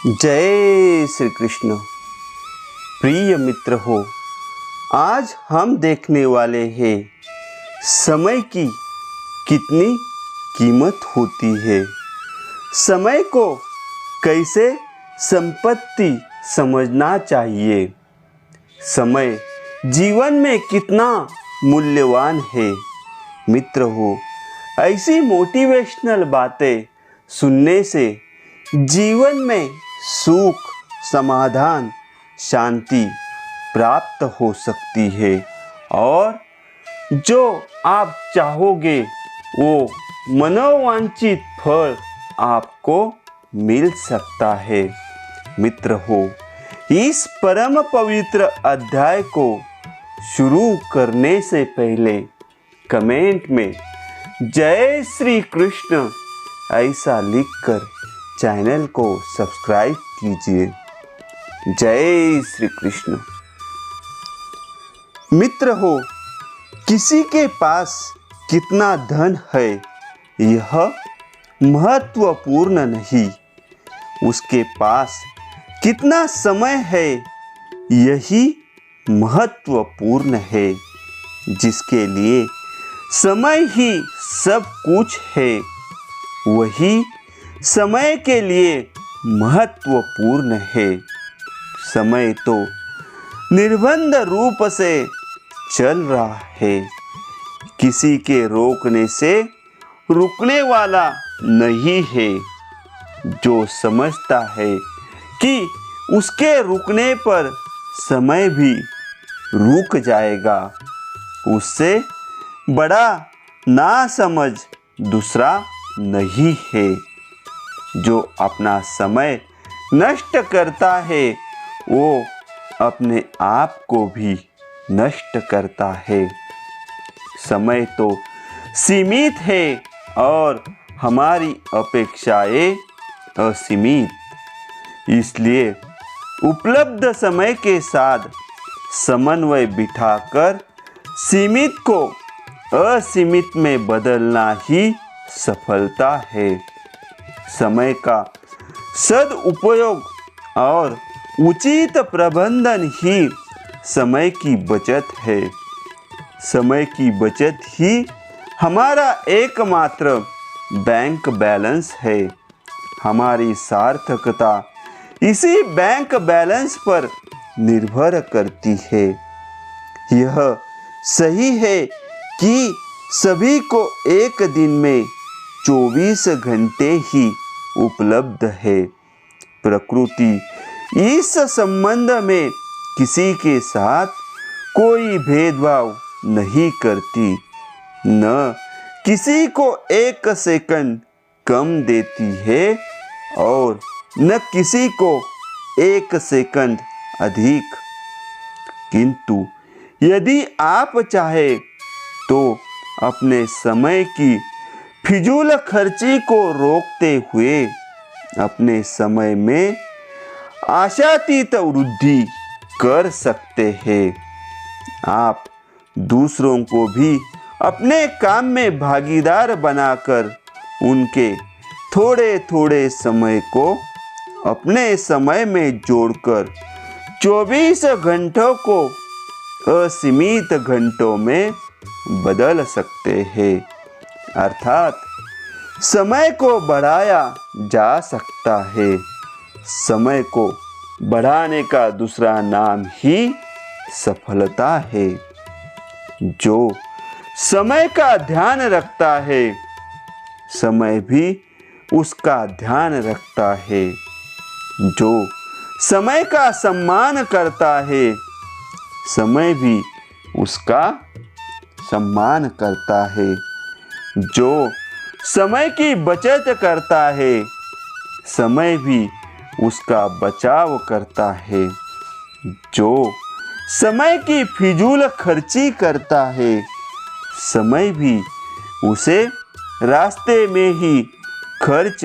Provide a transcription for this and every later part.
जय श्री कृष्ण। प्रिय मित्र हो, आज हम देखने वाले हैं समय की कितनी कीमत होती है। समय को कैसे संपत्ति समझना चाहिए। समय जीवन में कितना मूल्यवान है। मित्र हो, ऐसी मोटिवेशनल बातें सुनने से जीवन में सुख, समाधान, शांति प्राप्त हो सकती है और जो आप चाहोगे वो मनोवांछित फल आपको मिल सकता है। मित्र हो, इस परम पवित्र अध्याय को शुरू करने से पहले कमेंट में जय श्री कृष्ण ऐसा लिखकर चैनल को सब्सक्राइब कीजिए। जय श्री कृष्ण। मित्र हो, किसी के पास कितना धन है यह महत्वपूर्ण नहीं, उसके पास कितना समय है यही महत्वपूर्ण है। जिसके लिए समय ही सब कुछ है वही समय के लिए महत्वपूर्ण है। समय तो निर्बंध रूप से चल रहा है, किसी के रोकने से रुकने वाला नहीं है। जो समझता है कि उसके रुकने पर समय भी रुक जाएगा, उससे बड़ा नासमझ दूसरा नहीं है। जो अपना समय नष्ट करता है वो अपने आप को भी नष्ट करता है। समय तो सीमित है और हमारी अपेक्षाएं असीमित। इसलिए उपलब्ध समय के साथ समन्वय बिठाकर सीमित को असीमित में बदलना ही सफलता है। समय का सदुपयोग और उचित प्रबंधन ही समय की बचत है। समय की बचत ही हमारा एकमात्र बैंक बैलेंस है। हमारी सार्थकता इसी बैंक बैलेंस पर निर्भर करती है। यह सही है कि सभी को एक दिन में 24 घंटे ही उपलब्ध है। प्रकृति इस संबंध में किसी के साथ कोई भेदभाव नहीं करती, न किसी को एक सेकंड कम देती है और न किसी को एक सेकंड अधिक। किंतु यदि आप चाहे तो अपने समय की फिजूल खर्ची को रोकते हुए अपने समय में आशातीत वृद्धि कर सकते हैं। आप दूसरों को भी अपने काम में भागीदार बनाकर उनके थोड़े थोड़े समय को अपने समय में जोड़कर 24 घंटों को असीमित घंटों में बदल सकते हैं। अर्थात समय को बढ़ाया जा सकता है। समय को बढ़ाने का दूसरा नाम ही सफलता है। जो समय का ध्यान रखता है समय भी उसका ध्यान रखता है। जो समय का सम्मान करता है समय भी उसका सम्मान करता है। जो समय की बचत करता है समय भी उसका बचाव करता है। जो समय की फिजूल खर्ची करता है समय भी उसे रास्ते में ही खर्च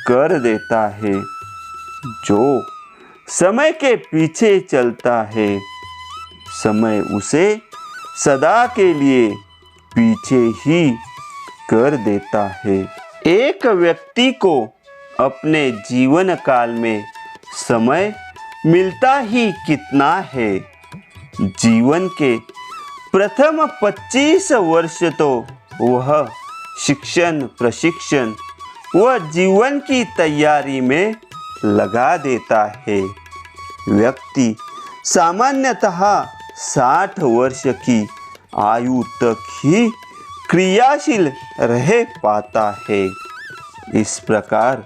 कर देता है। जो समय के पीछे चलता है समय उसे सदा के लिए पीछे ही कर देता है। एक व्यक्ति को अपने जीवन काल में समय मिलता ही कितना है। जीवन के प्रथम 25 वर्ष तो वह शिक्षण, प्रशिक्षण व जीवन की तैयारी में लगा देता है। व्यक्ति सामान्यतः 60 वर्ष की आयु तक ही क्रियाशील रह पाता है। इस प्रकार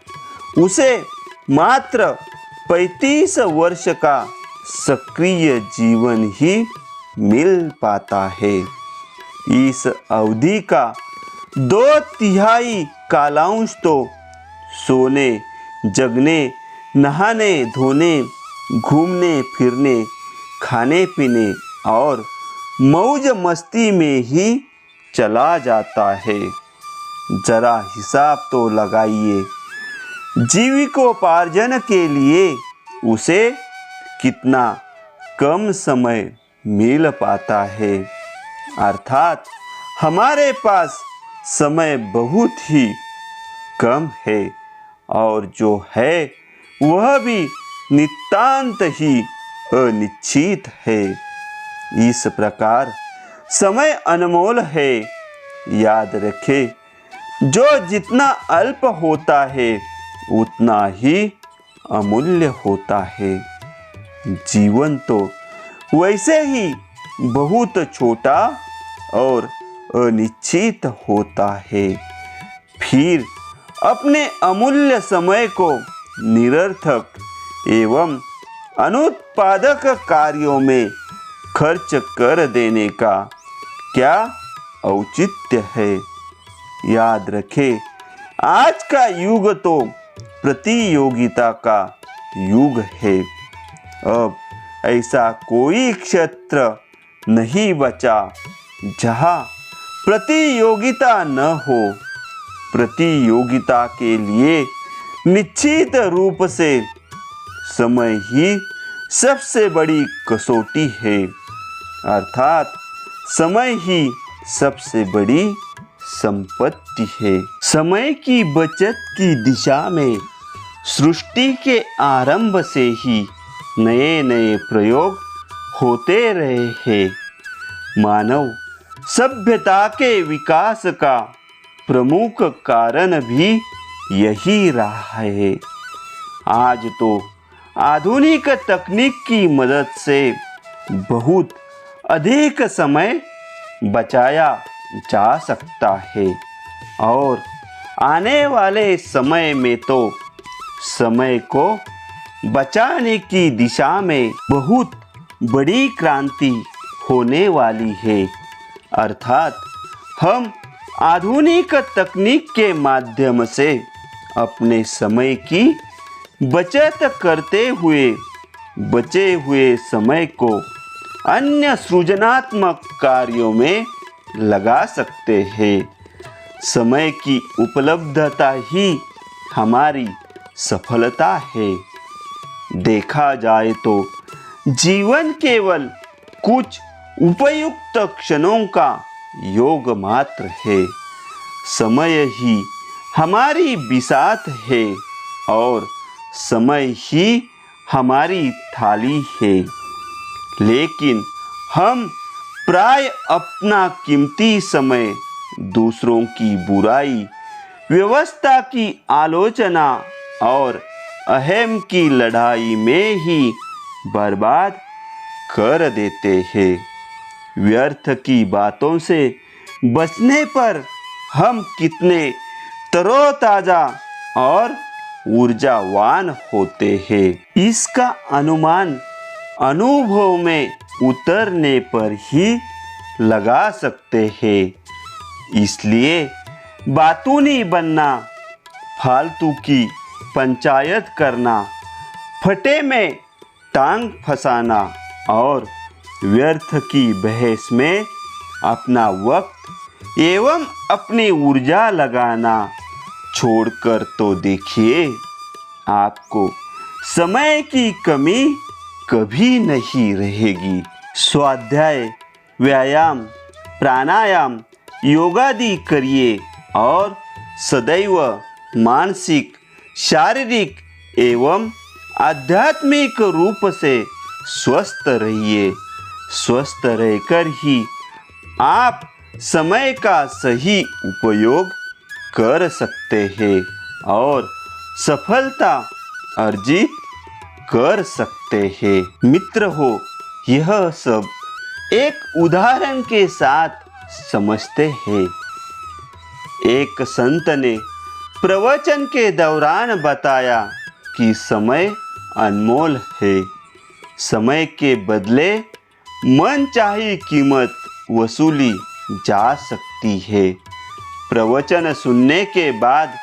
उसे मात्र 35 वर्ष का सक्रिय जीवन ही मिल पाता है। इस अवधि का 2/3 कालांश तो सोने, जगने, नहाने धोने, घूमने फिरने, खाने पीने और मौज मस्ती में ही चला जाता है। जरा हिसाब तो लगाइए, जीविकोपार्जन के लिए उसे कितना कम समय मिल पाता है। अर्थात हमारे पास समय बहुत ही कम है और जो है वह भी नितांत ही अनिश्चित है। इस प्रकार समय अनमोल है। याद रखें, जो जितना अल्प होता है उतना ही अमूल्य होता है। जीवन तो वैसे ही बहुत छोटा और अनिश्चित होता है। फिर अपने अमूल्य समय को निरर्थक एवं अनुत्पादक कार्यों में खर्च कर देने का क्या औचित्य है। याद रखें, आज का युग तो प्रतियोगिता का युग है। अब ऐसा कोई क्षेत्र नहीं बचा जहाँ प्रतियोगिता न हो। प्रतियोगिता के लिए निश्चित रूप से समय ही सबसे बड़ी कसौटी है। अर्थात समय ही सबसे बड़ी संपत्ति है। समय की बचत की दिशा में सृष्टि के आरंभ से ही नए नए प्रयोग होते रहे हैं। मानव सभ्यता के विकास का प्रमुख कारण भी यही रहा है। आज तो आधुनिक तकनीक की मदद से बहुत अधिक समय बचाया जा सकता है और आने वाले समय में तो समय को बचाने की दिशा में बहुत बड़ी क्रांति होने वाली है। अर्थात हम आधुनिक तकनीक के माध्यम से अपने समय की बचत करते हुए बचे हुए समय को अन्य सृजनात्मक कार्यों में लगा सकते हैं। समय की उपलब्धता ही हमारी सफलता है। देखा जाए तो जीवन केवल कुछ उपयुक्त क्षणों का योग मात्र है। समय ही हमारी बिसात है और समय ही हमारी थाली है। लेकिन हम प्राय अपना कीमती समय दूसरों की बुराई, व्यवस्था की आलोचना और अहम की लड़ाई में ही बर्बाद कर देते हैं। व्यर्थ की बातों से बचने पर हम कितने तरोताजा और ऊर्जावान होते हैं, इसका अनुमान अनुभव में उतरने पर ही लगा सकते हैं। इसलिए बातूनी बनना, फालतू की पंचायत करना, फटे में टांग फंसाना और व्यर्थ की बहस में अपना वक्त एवं अपनी ऊर्जा लगाना छोड़कर तो देखिए, आपको समय की कमी कभी नहीं रहेगी। स्वाध्याय, व्यायाम, प्राणायाम, योगादि करिए और सदैव मानसिक, शारीरिक एवं आध्यात्मिक रूप से स्वस्थ रहिए। स्वस्थ रहकर ही आप समय का सही उपयोग कर सकते हैं और सफलता अर्जित कर सकते हैं। मित्र हो, यह सब एक उदाहरण के साथ समझते हैं। एक संत ने प्रवचन के दौरान बताया कि समय अनमोल है। समय के बदले मनचाही कीमत वसूली जा सकती है। प्रवचन सुनने के बाद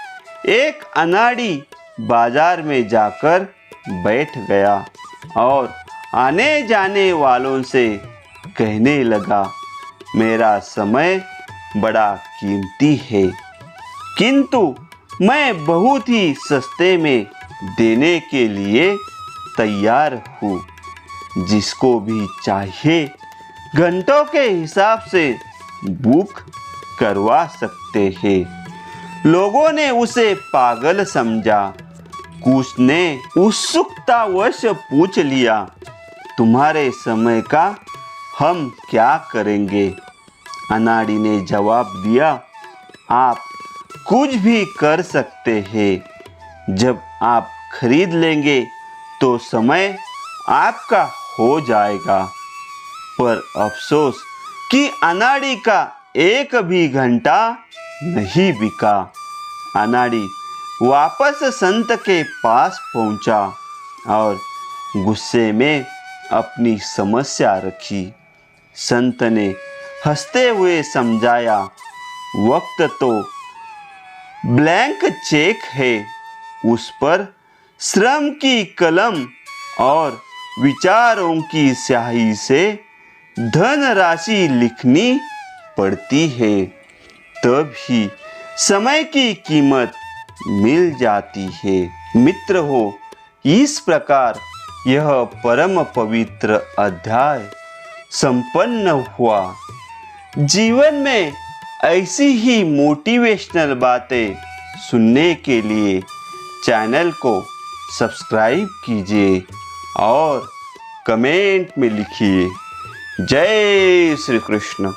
एक अनाड़ी बाजार में जाकर बैठ गया और आने जाने वालों से कहने लगा, मेरा समय बड़ा कीमती है, किंतु मैं बहुत ही सस्ते में देने के लिए तैयार हूँ। जिसको भी चाहिए घंटों के हिसाब से बुक करवा सकते हैं। लोगों ने उसे पागल समझा। कुछ ने उत्सुकतावश पूछ लिया, तुम्हारे समय का हम क्या करेंगे? अनाड़ी ने जवाब दिया, आप कुछ भी कर सकते हैं। जब आप खरीद लेंगे तो समय आपका हो जाएगा। पर अफसोस कि अनाड़ी का एक भी घंटा नहीं बिका। अनाड़ी वापस संत के पास पहुंचा और गुस्से में अपनी समस्या रखी। संत ने हंसते हुए समझाया, वक्त तो ब्लैंक चेक है, उस पर श्रम की कलम और विचारों की स्याही से धन राशि लिखनी पड़ती है, तब ही समय की कीमत मिल जाती है। मित्र हो, इस प्रकार यह परम पवित्र अध्याय संपन्न हुआ। जीवन में ऐसी ही मोटिवेशनल बातें सुनने के लिए चैनल को सब्सक्राइब कीजिए और कमेंट में लिखिए, जय श्री कृष्ण।